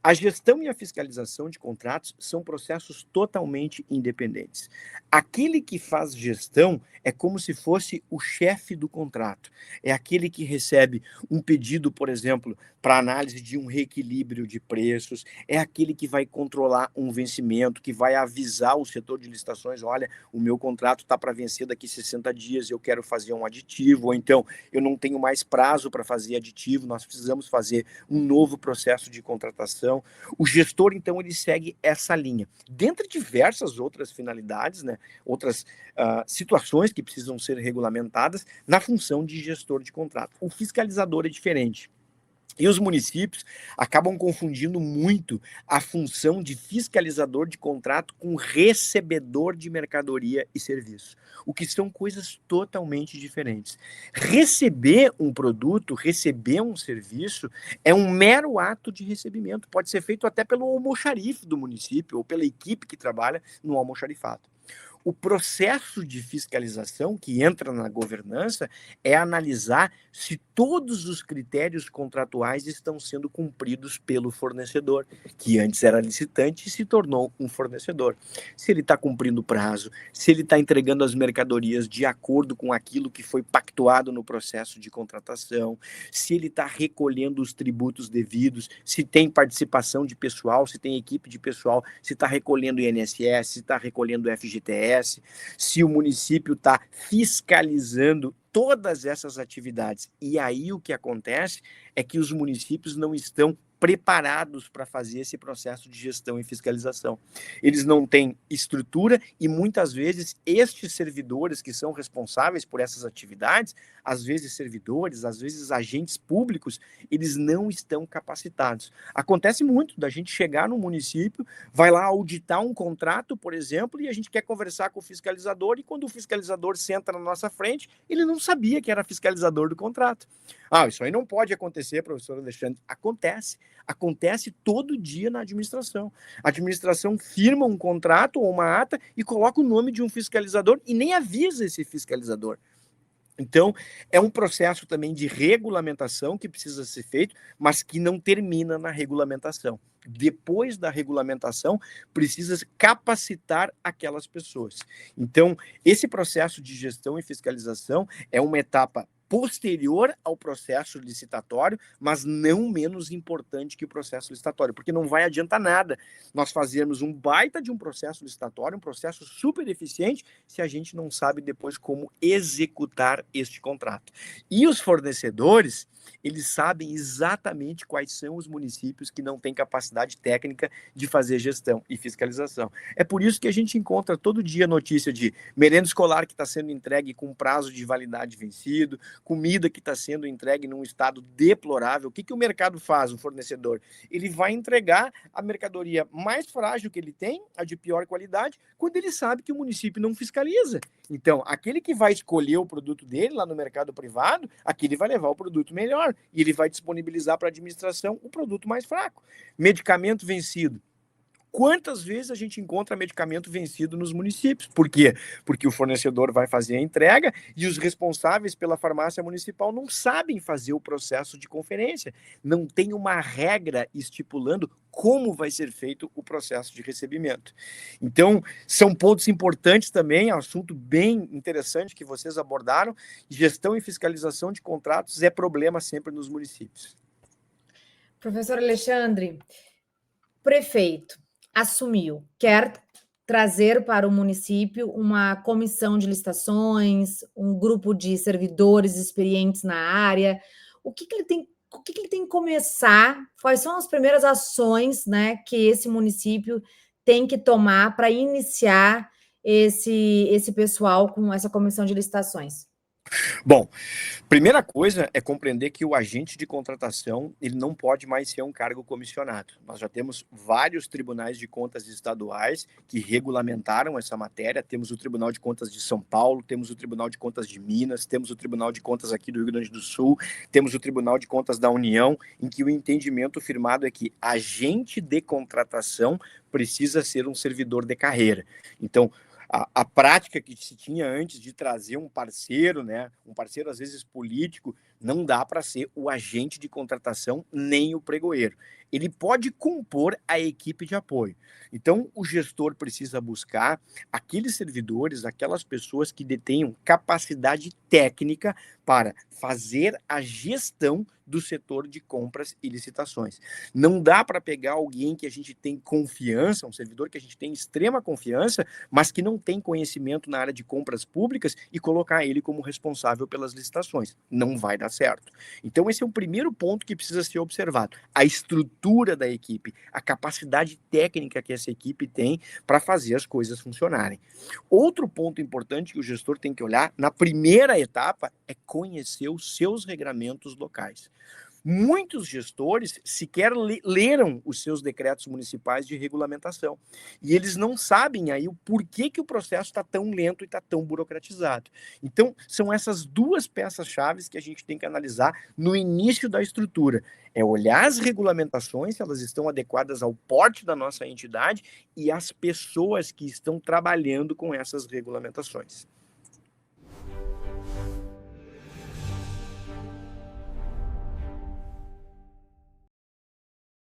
A gestão e a fiscalização de contratos são processos totalmente independentes. Aquele que faz gestão é como se fosse o chefe do contrato. É aquele que recebe um pedido, por exemplo, para análise de um reequilíbrio de preços, é aquele que vai controlar um vencimento, que vai avisar o setor de licitações: olha, o meu contrato está para vencer daqui 60 dias, eu quero fazer um aditivo, ou então eu não tenho mais prazo para fazer aditivo, nós precisamos fazer um novo processo de contratação. O gestor, então, ele segue essa linha. Dentre diversas outras finalidades, né, outras situações que precisam ser regulamentadas na função de gestor de contrato. O fiscalizador é diferente. E os municípios acabam confundindo muito a função de fiscalizador de contrato com recebedor de mercadoria e serviço, o que são coisas totalmente diferentes. Receber um produto, receber um serviço, é um mero ato de recebimento. Pode ser feito até pelo almoxarife do município ou pela equipe que trabalha no almoxarifado. O processo de fiscalização que entra na governança é analisar se todos os critérios contratuais estão sendo cumpridos pelo fornecedor, que antes era licitante e se tornou um fornecedor. Se ele está cumprindo o prazo, se ele está entregando as mercadorias de acordo com aquilo que foi pactuado no processo de contratação, se ele está recolhendo os tributos devidos, se tem participação de pessoal, se tem equipe de pessoal, se está recolhendo INSS, se está recolhendo FGTS, se o município está fiscalizando todas essas atividades. E aí o que acontece é que os municípios não estão preparados para fazer esse processo de gestão e fiscalização. Eles não têm estrutura e muitas vezes estes servidores que são responsáveis por essas atividades, às vezes servidores, às vezes agentes públicos, eles não estão capacitados. Acontece muito da gente chegar no município, vai lá auditar um contrato, por exemplo, e a gente quer conversar com o fiscalizador e quando o fiscalizador senta na nossa frente, ele não sabia que era fiscalizador do contrato. Ah, isso aí não pode acontecer, professor Alexandre. Acontece. Acontece todo dia na administração. A administração firma um contrato ou uma ata e coloca o nome de um fiscalizador e nem avisa esse fiscalizador. Então, é um processo também de regulamentação que precisa ser feito, mas que não termina na regulamentação. Depois da regulamentação, precisa capacitar aquelas pessoas. Então, esse processo de gestão e fiscalização é uma etapa posterior ao processo licitatório, mas não menos importante que o processo licitatório, porque não vai adiantar nada nós fazermos um baita de um processo licitatório, um processo super eficiente, se a gente não sabe depois como executar este contrato. E os fornecedores, eles sabem exatamente quais são os municípios que não têm capacidade técnica de fazer gestão e fiscalização. É por isso que a gente encontra todo dia notícia de merenda escolar que está sendo entregue com prazo de validade vencido, comida que está sendo entregue num estado deplorável. O que, que o mercado faz, o fornecedor? Ele vai entregar a mercadoria mais frágil que ele tem, a de pior qualidade, quando ele sabe que o município não fiscaliza. Então, aquele que vai escolher o produto dele lá no mercado privado, aquele vai levar o produto melhor e ele vai disponibilizar para a administração o produto mais fraco. Medicamento vencido. Quantas vezes a gente encontra medicamento vencido nos municípios? Por quê? Porque o fornecedor vai fazer a entrega e os responsáveis pela farmácia municipal não sabem fazer o processo de conferência. Não tem uma regra estipulando como vai ser feito o processo de recebimento. Então, são pontos importantes também, assunto bem interessante que vocês abordaram. Gestão e fiscalização de contratos é problema sempre nos municípios. Professor Alexandre, prefeito assumiu, quer trazer para o município uma comissão de licitações, um grupo de servidores experientes na área. O que ele tem que começar? Quais são as primeiras ações, né, que esse município tem que tomar para iniciar esse pessoal com essa comissão de licitações? Bom, primeira coisa é compreender que o agente de contratação ele não pode mais ser um cargo comissionado. Nós já temos vários tribunais de contas estaduais que regulamentaram essa matéria. Temos o Tribunal de Contas de São Paulo, temos o Tribunal de Contas de Minas, temos o Tribunal de Contas aqui do Rio Grande do Sul, temos o Tribunal de Contas da União, em que o entendimento firmado é que agente de contratação precisa ser um servidor de carreira. Então, a prática que se tinha antes de trazer um parceiro, né, um parceiro às vezes político, Não dá para ser o agente de contratação nem o pregoeiro. Ele pode compor a equipe de apoio. Então, o gestor precisa buscar aqueles servidores, aquelas pessoas que detenham capacidade técnica para fazer a gestão do setor de compras e licitações. Não dá para pegar alguém que a gente tem confiança, um servidor que a gente tem extrema confiança, mas que não tem conhecimento na área de compras públicas e colocar ele como responsável pelas licitações. Não vai dar certo. Então, esse é o primeiro ponto que precisa ser observado. A estrutura da equipe, a capacidade técnica que essa equipe tem para fazer as coisas funcionarem. Outro ponto importante que o gestor tem que olhar na primeira etapa é conhecer os seus regramentos locais. Muitos gestores sequer leram os seus decretos municipais de regulamentação. E eles não sabem aí o porquê que o processo está tão lento e está tão burocratizado. Então, são essas duas peças-chave que a gente tem que analisar no início da estrutura. É olhar as regulamentações, se elas estão adequadas ao porte da nossa entidade e as pessoas que estão trabalhando com essas regulamentações.